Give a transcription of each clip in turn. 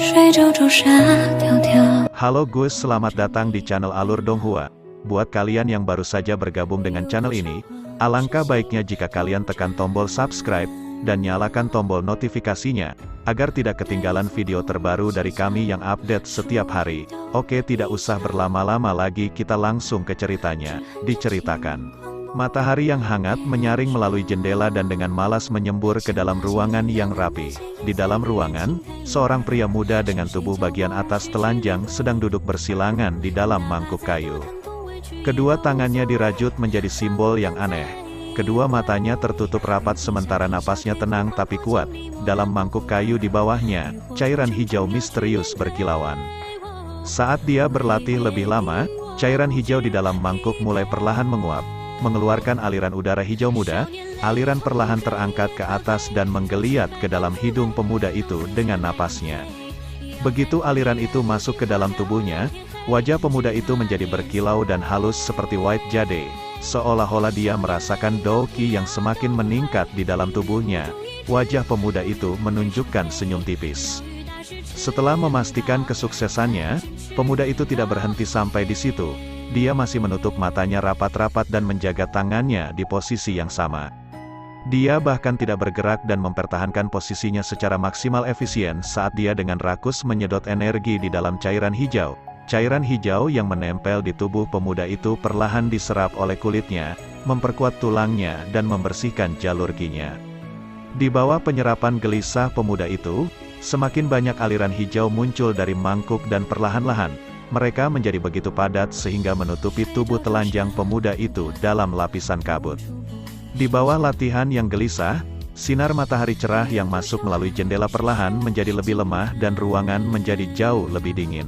水中朱砂迢迢。 Halo Gus, selamat datang di channel Alur Donghua. Buat kalian yang baru saja bergabung dengan channel ini, alangkah baiknya jika kalian tekan tombol subscribe, dan nyalakan tombol notifikasinya, agar tidak ketinggalan video terbaru dari kami yang update setiap hari. Oke, tidak usah berlama-lama lagi, kita langsung ke ceritanya. Diceritakan. Matahari yang hangat menyaring melalui jendela dan dengan malas menyembur ke dalam ruangan yang rapi. Di dalam ruangan, seorang pria muda dengan tubuh bagian atas telanjang sedang duduk bersilangan di dalam mangkuk kayu. Kedua tangannya dirajut menjadi simbol yang aneh. Kedua matanya tertutup rapat sementara napasnya tenang tapi kuat. Dalam mangkuk kayu di bawahnya, cairan hijau misterius berkilauan. Saat dia berlatih lebih lama, cairan hijau di dalam mangkuk mulai perlahan menguap, mengeluarkan aliran udara hijau muda. Aliran perlahan terangkat ke atas dan menggeliat ke dalam hidung pemuda itu dengan napasnya. Begitu aliran itu masuk ke dalam tubuhnya, wajah pemuda itu menjadi berkilau dan halus seperti white jade, seolah-olah dia merasakan Dao-Qi yang semakin meningkat di dalam tubuhnya. Wajah pemuda itu menunjukkan senyum tipis. Setelah memastikan kesuksesannya, pemuda itu tidak berhenti sampai di situ. Dia masih menutup matanya rapat-rapat dan menjaga tangannya di posisi yang sama. Dia bahkan tidak bergerak dan mempertahankan posisinya secara maksimal efisien saat dia dengan rakus menyedot energi di dalam cairan hijau. Cairan hijau yang menempel di tubuh pemuda itu perlahan diserap oleh kulitnya, memperkuat tulangnya dan membersihkan jalur qi-nya. Di bawah penyerapan gelisah pemuda itu, semakin banyak aliran hijau muncul dari mangkuk dan perlahan-lahan mereka menjadi begitu padat sehingga menutupi tubuh telanjang pemuda itu dalam lapisan kabut. Di bawah latihan yang gelisah, sinar matahari cerah yang masuk melalui jendela perlahan menjadi lebih lemah dan ruangan menjadi jauh lebih dingin.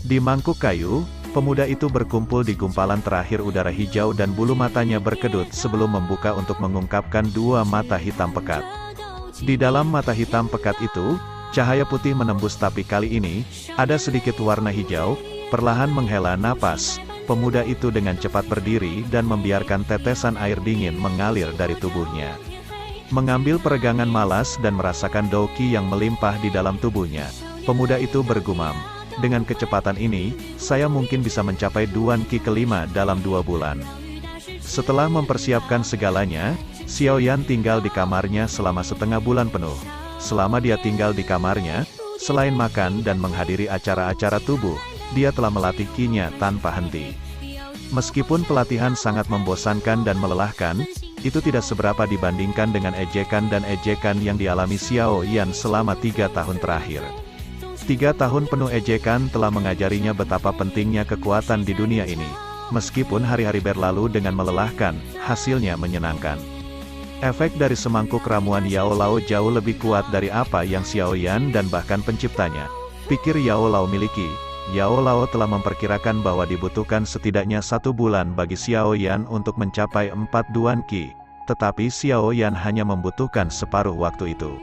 Di mangkuk kayu, pemuda itu berkumpul di gumpalan terakhir udara hijau dan bulu matanya berkedut sebelum membuka untuk mengungkapkan dua mata hitam pekat. Di dalam mata hitam pekat itu, cahaya putih menembus tapi kali ini, ada sedikit warna hijau. Perlahan menghela napas, pemuda itu dengan cepat berdiri dan membiarkan tetesan air dingin mengalir dari tubuhnya. Mengambil peregangan malas dan merasakan Dao-Qi yang melimpah di dalam tubuhnya, pemuda itu bergumam, dengan kecepatan ini, saya mungkin bisa mencapai Duan Qi kelima dalam 2 bulan. Setelah mempersiapkan segalanya, Xiao Yan tinggal di kamarnya selama setengah bulan penuh. Selama dia tinggal di kamarnya, selain makan dan menghadiri acara-acara tubuh, dia telah melatih qi-nya tanpa henti. Meskipun pelatihan sangat membosankan dan melelahkan, itu tidak seberapa dibandingkan dengan ejekan dan ejekan yang dialami Xiao Yan selama 3 tahun terakhir. 3 tahun penuh ejekan telah mengajarinya betapa pentingnya kekuatan di dunia ini. Meskipun hari-hari berlalu dengan melelahkan, hasilnya menyenangkan. Efek dari semangkuk ramuan Yao Lao jauh lebih kuat dari apa yang Xiao Yan dan bahkan penciptanya pikir Yao Lao miliki. Yao Lao telah memperkirakan bahwa dibutuhkan setidaknya 1 bulan bagi Xiao Yan untuk mencapai 4 Duan Qi, tetapi Xiao Yan hanya membutuhkan separuh waktu itu.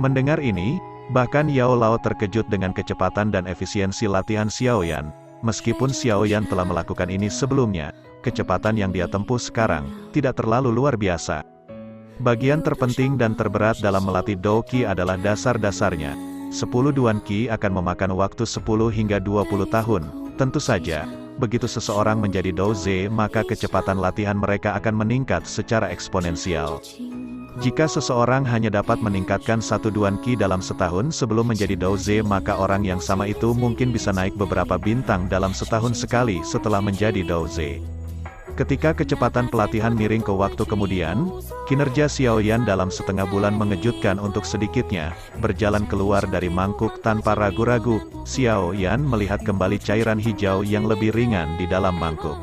Mendengar ini, bahkan Yao Lao terkejut dengan kecepatan dan efisiensi latihan Xiao Yan. Meskipun Xiao Yan telah melakukan ini sebelumnya, kecepatan yang dia tempuh sekarang tidak terlalu luar biasa. Bagian terpenting dan terberat dalam melatih Dao-Qi adalah dasar-dasarnya. 10 Duan Qi akan memakan waktu 10 hingga 20 tahun. Tentu saja, begitu seseorang menjadi Dao-Ze maka kecepatan latihan mereka akan meningkat secara eksponensial. Jika seseorang hanya dapat meningkatkan 1 Duan Qi dalam setahun sebelum menjadi Dao-Ze maka orang yang sama itu mungkin bisa naik beberapa bintang dalam setahun sekali setelah menjadi Dao-Ze. Ketika kecepatan pelatihan miring ke waktu kemudian, kinerja Xiao Yan dalam setengah bulan mengejutkan untuk sedikitnya, berjalan keluar dari mangkuk tanpa ragu-ragu, Xiao Yan melihat kembali cairan hijau yang lebih ringan di dalam mangkuk.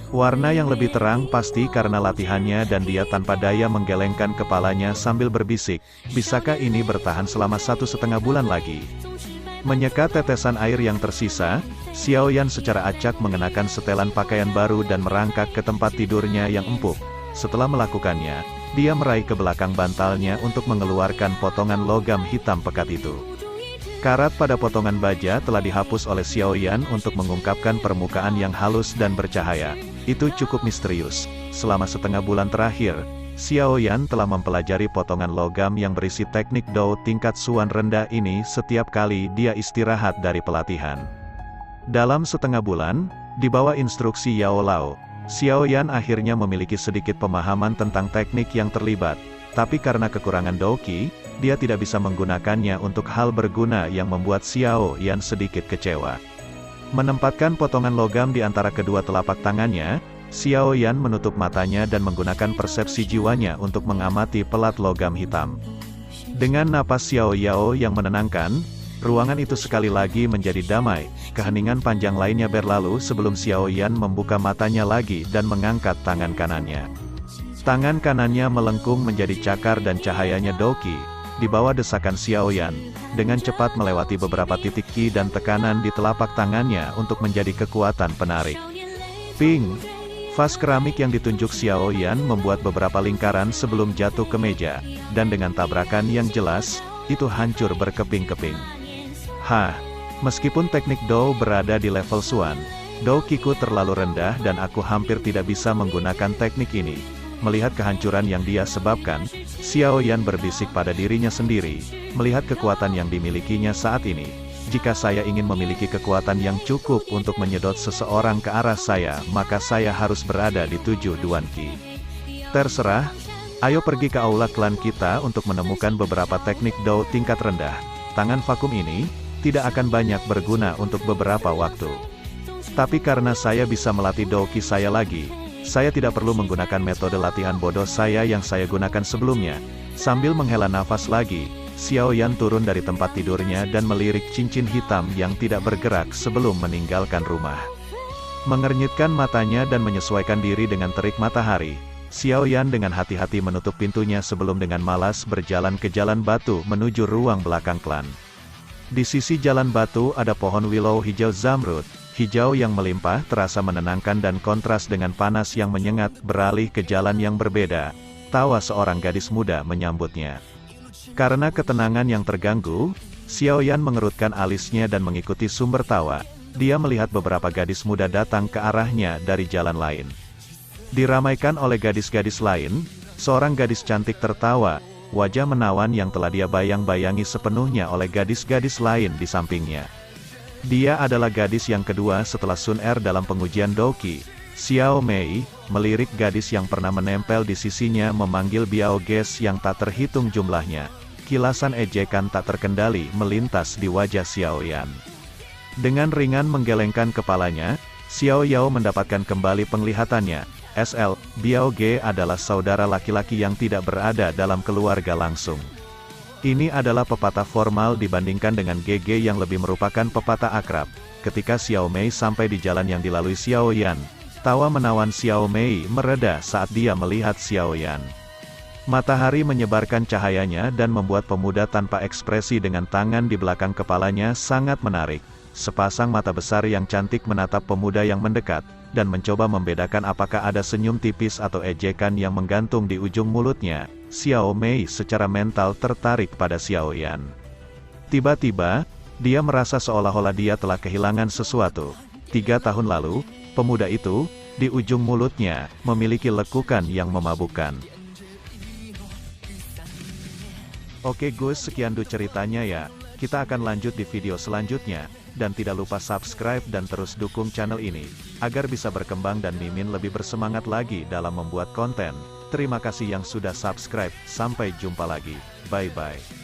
Warna yang lebih terang pasti karena latihannya dan dia tanpa daya menggelengkan kepalanya sambil berbisik, bisakah ini bertahan selama 1,5 bulan lagi? Menyeka tetesan air yang tersisa, Xiao Yan secara acak mengenakan setelan pakaian baru dan merangkak ke tempat tidurnya yang empuk. Setelah melakukannya, dia meraih ke belakang bantalnya untuk mengeluarkan potongan logam hitam pekat itu. Karat pada potongan baja telah dihapus oleh Xiao Yan untuk mengungkapkan permukaan yang halus dan bercahaya. Itu cukup misterius. Selama setengah bulan terakhir, Xiao Yan telah mempelajari potongan logam yang berisi teknik Dou tingkat Suan rendah ini setiap kali dia istirahat dari pelatihan. Dalam setengah bulan, di bawah instruksi Yao Lao, Xiao Yan akhirnya memiliki sedikit pemahaman tentang teknik yang terlibat, tapi karena kekurangan Douqi, dia tidak bisa menggunakannya untuk hal berguna yang membuat Xiao Yan sedikit kecewa. Menempatkan potongan logam di antara kedua telapak tangannya, Xiao Yan menutup matanya dan menggunakan persepsi jiwanya untuk mengamati pelat logam hitam. Dengan napas Xiao Yao yang menenangkan, ruangan itu sekali lagi menjadi damai, keheningan panjang lainnya berlalu sebelum Xiao Yan membuka matanya lagi dan mengangkat tangan kanannya. Tangan kanannya melengkung menjadi cakar dan cahayanya Douqi, di bawah desakan Xiao Yan, dengan cepat melewati beberapa titik ki dan tekanan di telapak tangannya untuk menjadi kekuatan penarik. Ping! Vas keramik yang ditunjuk Xiao Yan membuat beberapa lingkaran sebelum jatuh ke meja, dan dengan tabrakan yang jelas, itu hancur berkeping-keping. Hah! Meskipun teknik Dou berada di level Suan, Douqiku terlalu rendah dan aku hampir tidak bisa menggunakan teknik ini. Melihat kehancuran yang dia sebabkan, Xiao Yan berbisik pada dirinya sendiri, melihat kekuatan yang dimilikinya saat ini. Jika saya ingin memiliki kekuatan yang cukup untuk menyedot seseorang ke arah saya, maka saya harus berada di 7 Duan Qi. Terserah, ayo pergi ke aula klan kita untuk menemukan beberapa teknik Dou tingkat rendah. Tangan vakum ini tidak akan banyak berguna untuk beberapa waktu. Tapi karena saya bisa melatih Douqi saya lagi, saya tidak perlu menggunakan metode latihan bodoh saya yang saya gunakan sebelumnya. Sambil menghela nafas lagi, Xiao Yan turun dari tempat tidurnya dan melirik cincin hitam yang tidak bergerak sebelum meninggalkan rumah. Mengernyitkan matanya dan menyesuaikan diri dengan terik matahari, Xiao Yan dengan hati-hati menutup pintunya sebelum dengan malas berjalan ke jalan batu menuju ruang belakang klan. Di sisi jalan batu ada pohon willow hijau zamrud, hijau yang melimpah terasa menenangkan dan kontras dengan panas yang menyengat beralih ke jalan yang berbeda. Tawa seorang gadis muda menyambutnya. Karena ketenangan yang terganggu, Xiao Yan mengerutkan alisnya dan mengikuti sumber tawa. Dia melihat beberapa gadis muda datang ke arahnya dari jalan lain. Diramaikan oleh gadis-gadis lain, seorang gadis cantik tertawa, wajah menawan yang telah dia bayang-bayangi sepenuhnya oleh gadis-gadis lain di sampingnya. Dia adalah gadis yang kedua setelah Sun Er dalam pengujian Douqi. Xiao Mei, melirik gadis yang pernah menempel di sisinya memanggil Biao Ges yang tak terhitung jumlahnya. Kilasan ejekan tak terkendali melintas di wajah Xiao Yan. Dengan ringan menggelengkan kepalanya, Xiao Yao mendapatkan kembali penglihatannya. SL, Biao Ge adalah saudara laki-laki yang tidak berada dalam keluarga langsung. Ini adalah pepatah formal dibandingkan dengan GG yang lebih merupakan pepatah akrab. Ketika Xiao Mei sampai di jalan yang dilalui Xiao Yan, tawa menawan Xiao Mei mereda saat dia melihat Xiao Yan. Matahari menyebarkan cahayanya dan membuat pemuda tanpa ekspresi dengan tangan di belakang kepalanya sangat menarik. Sepasang mata besar yang cantik menatap pemuda yang mendekat, dan mencoba membedakan apakah ada senyum tipis atau ejekan yang menggantung di ujung mulutnya. Xiao Mei secara mental tertarik pada Xiao Yan. Tiba-tiba, dia merasa seolah-olah dia telah kehilangan sesuatu. 3 tahun lalu, pemuda itu, di ujung mulutnya, memiliki lekukan yang memabukkan. Oke Gus, sekian dulu ceritanya ya. Kita akan lanjut di video selanjutnya. Dan tidak lupa subscribe dan terus dukung channel ini, agar bisa berkembang dan Mimin lebih bersemangat lagi dalam membuat konten. Terima kasih yang sudah subscribe, sampai jumpa lagi, bye-bye.